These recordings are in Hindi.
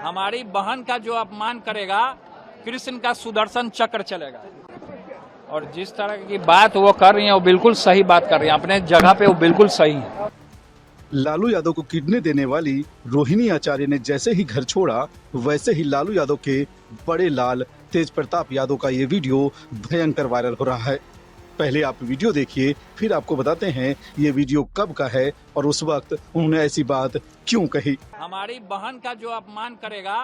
हमारी बहन का जो अपमान करेगा कृष्ण का सुदर्शन चक्र चलेगा। और जिस तरह की बात वो कर रही है वो बिल्कुल सही बात कर रही है, अपने जगह पे वो बिल्कुल सही है। लालू यादव को किडनी देने वाली रोहिणी आचार्य ने जैसे ही घर छोड़ा, वैसे ही लालू यादव के बड़े लाल तेज प्रताप यादव का ये वीडियो भयंकर वायरल हो रहा है। पहले आप वीडियो देखिए, फिर आपको बताते हैं ये वीडियो कब का है और उस वक्त उन्होंने ऐसी बात क्यों कही। हमारी बहन का जो अपमान करेगा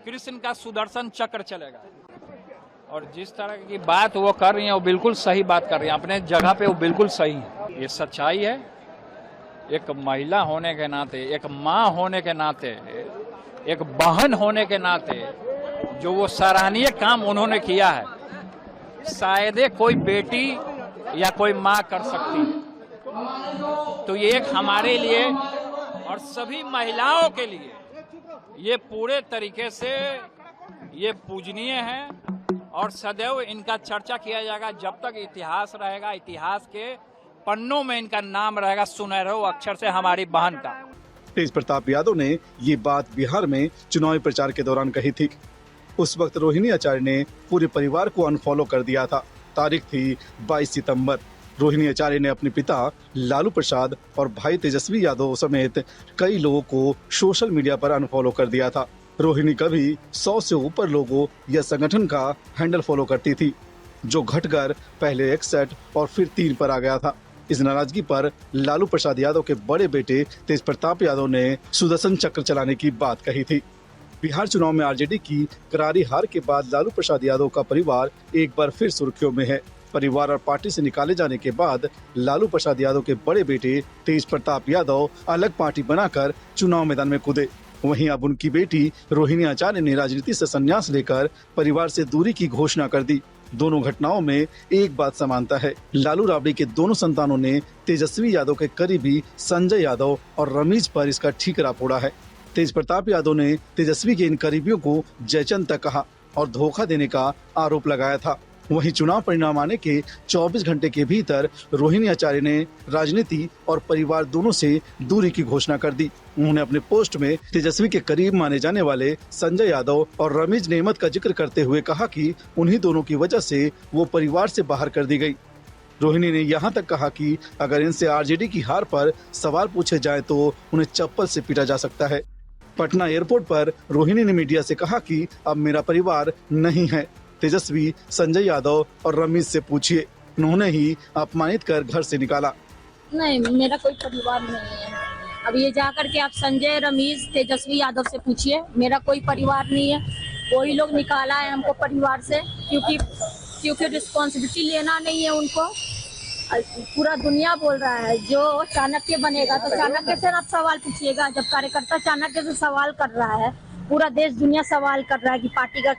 कृष्ण का सुदर्शन चक्र चलेगा। और जिस तरह की बात वो कर रही है वो बिल्कुल सही बात कर रही है, अपने जगह पे वो बिल्कुल सही है। ये सच्चाई है। एक महिला होने के नाते, एक माँ होने के नाते, एक बहन होने के नाते जो वो सराहनीय काम उन्होंने किया है, शायद कोई बेटी या कोई माँ कर सकती है। तो ये एक हमारे लिए और सभी महिलाओं के लिए ये पूरे तरीके से ये पूजनीय है और सदैव इनका चर्चा किया जाएगा। जब तक इतिहास रहेगा, इतिहास के पन्नों में इनका नाम रहेगा सुनहरे अक्षर से, हमारी बहन का। तेज प्रताप यादव ने ये बात बिहार में चुनावी प्रचार के दौरान कही थी। उस वक्त रोहिणी आचार्य ने पूरे परिवार को अनफॉलो कर दिया था। तारीख थी 22 सितंबर। रोहिणी आचार्य ने अपने पिता लालू प्रसाद और भाई तेजस्वी यादव समेत कई लोगों को सोशल मीडिया पर अनफॉलो कर दिया था। रोहिणी कभी 100 से ऊपर लोगों या संगठन का हैंडल फॉलो करती थी, जो घटकर पहले 61 और फिर 3 पर आ गया था। इस नाराजगी पर लालू प्रसाद यादव के बड़े बेटे तेज प्रताप यादव ने सुदर्शन चक्र चलाने की बात कही थी। बिहार चुनाव में आरजेडी की करारी हार के बाद लालू प्रसाद यादव का परिवार एक बार फिर सुर्खियों में है। परिवार और पार्टी से निकाले जाने के बाद लालू प्रसाद यादव के बड़े बेटे तेज प्रताप यादव अलग पार्टी बनाकर चुनाव मैदान में कूदे। वहीं अब उनकी बेटी रोहिणी आचार्य ने राजनीति से संन्यास लेकर परिवार से दूरी की घोषणा कर दी। दोनों घटनाओं में एक बात समानता है, लालू राबड़ी के दोनों संतानों ने तेजस्वी यादव के करीबी संजय यादव और रमीज पर इसका ठीकरा फोड़ा है। तेज प्रताप यादव ने तेजस्वी के इन करीबियों को जयचंद तक कहा और धोखा देने का आरोप लगाया था। वहीं चुनाव परिणाम आने के 24 घंटे के भीतर रोहिणी आचार्य ने राजनीति और परिवार दोनों से दूरी की घोषणा कर दी। उन्होंने अपने पोस्ट में तेजस्वी के करीब माने जाने वाले संजय यादव और रमीज नेमत का जिक्र करते हुए कहा कि उन्हीं दोनों की वजह से वो परिवार से बाहर कर दी गई। रोहिणी ने यहाँ तक कहा कि अगर इनसे आरजेडी की हार पर सवाल पूछे जाए तो उन्हें चप्पल से पीटा जा सकता है। पटना एयरपोर्ट पर रोहिणी ने मीडिया से कहा कि अब मेरा परिवार नहीं है, तेजस्वी, संजय यादव और रमीज से पूछिए, उन्होंने ही अपमानित कर घर से निकाला। नहीं, मेरा कोई परिवार नहीं है। अब ये जाकर के आप संजय, रमीज, तेजस्वी यादव से पूछिए, मेरा कोई परिवार नहीं है। वही लोग निकाला है हमको परिवार से, क्योंकि रिस्पॉन्सिबिलिटी लेना नहीं है उनको। पूरा दुनिया बोल रहा है जो चाणक्य बनेगा तो चाणक्य से आप सवाल पूछिएगा। जब कार्यकर्ता चाणक्य से सवाल कर रहा है, पूरा देश दुनिया सवाल कर रहा है कि पार्टी का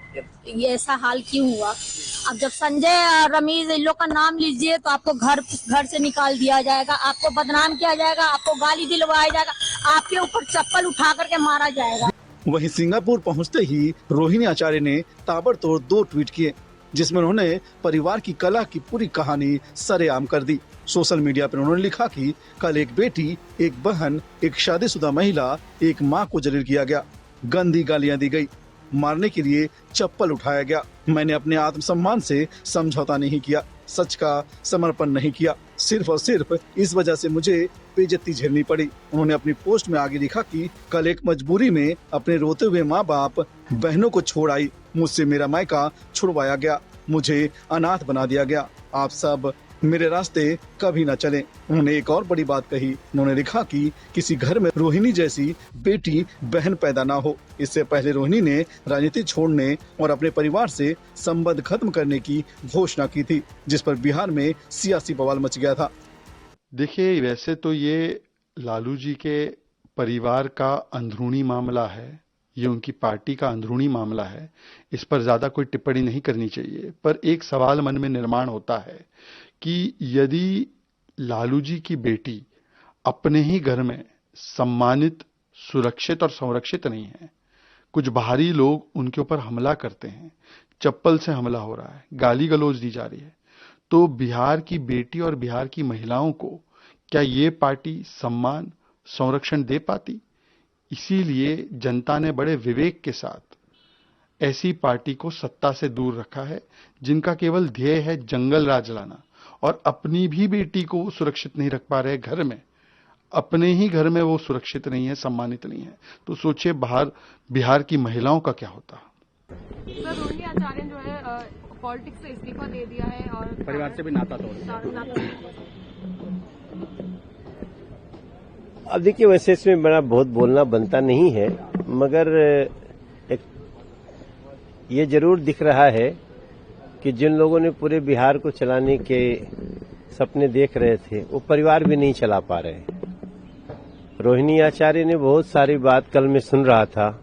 ये ऐसा हाल क्यों हुआ। अब जब संजय, रमीज, इन लोग का नाम लीजिए तो आपको घर से निकाल दिया जाएगा, आपको बदनाम किया जाएगा, आपको गाली दिलवाया जाएगा, आपके ऊपर चप्पल उठा करके मारा जाएगा। वहीं सिंगापुर पहुंचते ही रोहिणी आचार्य ने ताबड़तोड़ 2 ट्वीट किए, जिसमें उन्होंने परिवार की कला की पूरी कहानी सरेआम कर दी। सोशल मीडिया पर उन्होंने लिखा कि कल एक बेटी, एक बहन, एक शादीशुदा महिला, एक माँ को जलील किया गया, गंदी गालियां दी गई, मारने के लिए चप्पल उठाया गया। मैंने अपने आत्मसम्मान से समझौता नहीं किया, सच का समर्पण नहीं किया, सिर्फ और सिर्फ इस वजह से मुझे बेइज्जती झेलनी पड़ी। उन्होंने अपनी पोस्ट में आगे लिखा कि कल एक मजबूरी में अपने रोते हुए माँ बाप बहनों को छोड़ आई, मुझसे मेरा मायका छुड़वाया गया, मुझे अनाथ बना दिया गया, आप सब मेरे रास्ते कभी न चले। उन्होंने एक और बड़ी बात कही, उन्होंने लिखा कि किसी घर में रोहिणी जैसी बेटी बहन पैदा ना हो। इससे पहले रोहिणी ने राजनीति छोड़ने और अपने परिवार से संबंध खत्म करने की घोषणा की थी, जिस पर बिहार में सियासी बवाल मच गया था। देखिए, वैसे तो ये लालू जी के परिवार का अंदरूनी मामला है, ये उनकी पार्टी का अंदरूनी मामला है, इस पर ज्यादा कोई टिप्पणी नहीं करनी चाहिए। पर एक सवाल मन में निर्माण होता है कि यदि लालू जी की बेटी अपने ही घर में सम्मानित, सुरक्षित और संरक्षित नहीं है, कुछ बाहरी लोग उनके ऊपर हमला करते हैं, चप्पल से हमला हो रहा है, गाली गलौज दी जा रही है, तो बिहार की बेटी और बिहार की महिलाओं को क्या ये पार्टी सम्मान, संरक्षण दे पाती? इसीलिए जनता ने बड़े विवेक के साथ ऐसी पार्टी को सत्ता से दूर रखा है जिनका केवल ध्येय है जंगल राज लाना, और अपनी भी बेटी को सुरक्षित नहीं रख पा रहे घर में, अपने ही घर में वो सुरक्षित नहीं है, सम्मानित नहीं है, तो सोचिए बाहर बिहार की महिलाओं का क्या होता। सर, रोहिणी आचार्य जो है पॉलिटिक्स से इस्तीफा दे दिया है और परिवार से भी नाता तोड़। अब देखिए, वैसे इसमें बड़ा बहुत बोलना बनता नहीं है, मगर एक ये जरूर दिख रहा है कि जिन लोगों ने पूरे बिहार को चलाने के सपने देख रहे थे वो परिवार भी नहीं चला पा रहे। रोहिणी आचार्य ने बहुत सारी बात कल मैं सुन रहा था,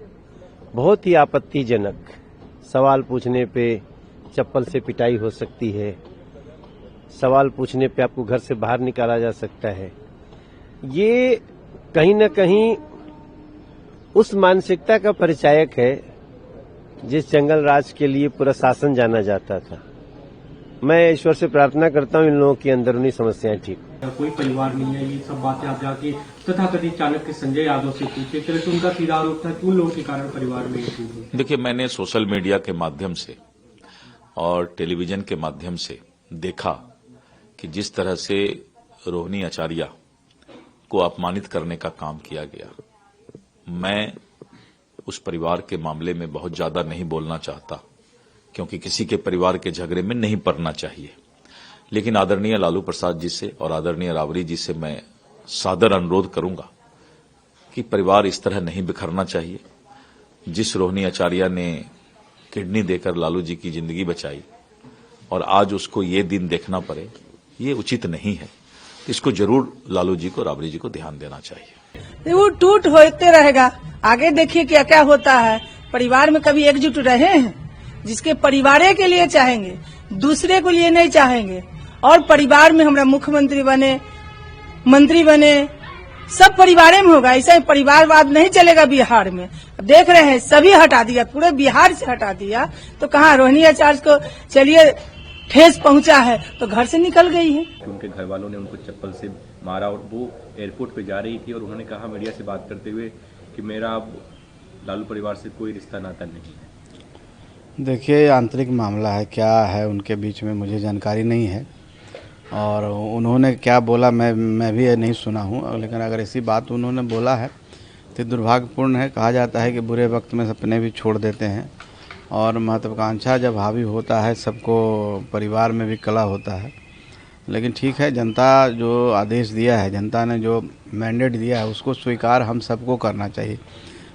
बहुत ही आपत्तिजनक। सवाल पूछने पे चप्पल से पिटाई हो सकती है, सवाल पूछने पे आपको घर से बाहर निकाला जा सकता है। ये कहीं न कहीं उस मानसिकता का परिचायक है जिस जंगल राज के लिए पूरा शासन जाना जाता था। मैं ईश्वर से प्रार्थना करता हूं इन लोगों की अंदरूनी समस्याएं ठीक। कोई परिवार नहीं है, ये सब बातें आप जाके तथाकथित चाणक्य संजय यादव से पूछे, तो उनका सीधा आरोप था कि उन लोगों के कारण परिवार में ये टूट हुई। देखिए, मैंने सोशल मीडिया के माध्यम से और टेलीविजन के माध्यम से देखा कि जिस तरह से रोहिणी आचार्य को अपमानित करने का काम किया गया। मैं उस परिवार के मामले में बहुत ज्यादा नहीं बोलना चाहता, क्योंकि किसी के परिवार के झगड़े में नहीं पड़ना चाहिए, लेकिन आदरणीय लालू प्रसाद जी से और आदरणीय राबड़ी जी से मैं सादर अनुरोध करूंगा कि परिवार इस तरह नहीं बिखरना चाहिए। जिस रोहिणी आचार्य ने किडनी देकर लालू जी की जिंदगी बचाई और आज उसको ये दिन देखना पड़े, ये उचित नहीं है। इसको जरूर लालू जी को, राबड़ी जी को ध्यान देना चाहिए। वो टूट होते रहेगा, आगे देखिए क्या क्या होता है। परिवार में कभी एकजुट रहे हैं, जिसके परिवार के लिए चाहेंगे, दूसरे को लिए नहीं चाहेंगे। और परिवार में हमारा मुख्यमंत्री बने, मंत्री बने, सब परिवार में होगा। ऐसा ही परिवारवाद नहीं चलेगा बिहार में। देख रहे हैं सभी हटा दिया, पूरे बिहार से हटा दिया, तो कहाँ रोहिणी आचार्य को चलिए ठेस पहुंचा है तो घर से निकल गई है। उनके घर वालों ने उनको चप्पल से मारा और वो एयरपोर्ट पे जा रही थी और उन्होंने कहा मीडिया से बात करते हुए कि मेरा अब लालू परिवार से कोई रिश्ता नाता नहीं है। देखिए, आंतरिक मामला है, क्या है उनके बीच में मुझे जानकारी नहीं है, और उन्होंने क्या बोला मैं भी नहीं सुना हूँ, लेकिन अगर ऐसी बात उन्होंने बोला है तो दुर्भाग्यपूर्ण है। कहा जाता है कि बुरे वक्त में सपने भी छोड़ देते हैं, और महत्वाकांक्षा जब हावी होता है सबको परिवार में भी कला होता है। लेकिन ठीक है, जनता जो आदेश दिया है, जनता ने जो मैंडेट दिया है उसको स्वीकार हम सबको करना चाहिए,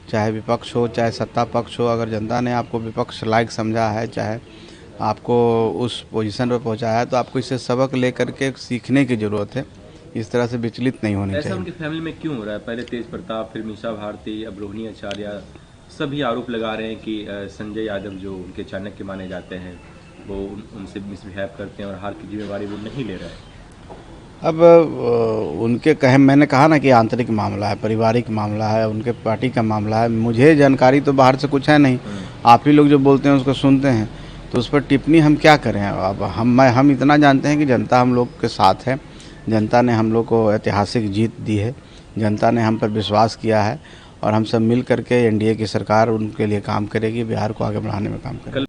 चाहे विपक्ष हो चाहे सत्ता पक्ष हो। अगर जनता ने आपको विपक्ष लायक समझा है, चाहे आपको उस पोजीशन पर पहुंचाया है, तो आपको इससे सबक लेकर के सीखने की ज़रूरत है। इस तरह से विचलित नहीं होनी चाहिए। ऐसा उनकी फैमिली में क्यों हो रहा है? पहले तेज प्रताप, फिर मीसा भारती, अब रोहिणी आचार्य, सभी आरोप लगा रहे हैं कि संजय यादव जो उनके चाणक्य माने जाते हैं वो उनसे मिसबिहेव करते हैं और हार की जिम्मेवारी वो नहीं ले रहे हैं। अब उनके कहे, मैंने कहा ना कि आंतरिक मामला है, पारिवारिक मामला है, उनके पार्टी का मामला है। मुझे जानकारी तो बाहर से कुछ है नहीं, आप ही लोग जो बोलते हैं उसको सुनते हैं, तो उस पर टिप्पणी हम क्या करें। अब हम इतना जानते हैं कि जनता हम लोग के साथ है, जनता ने हम लोग को ऐतिहासिक जीत दी है, जनता ने हम पर विश्वास किया है, और हम सब मिल करके एनडीए की सरकार उनके लिए काम करेगी, बिहार को आगे बढ़ाने में काम करेगी।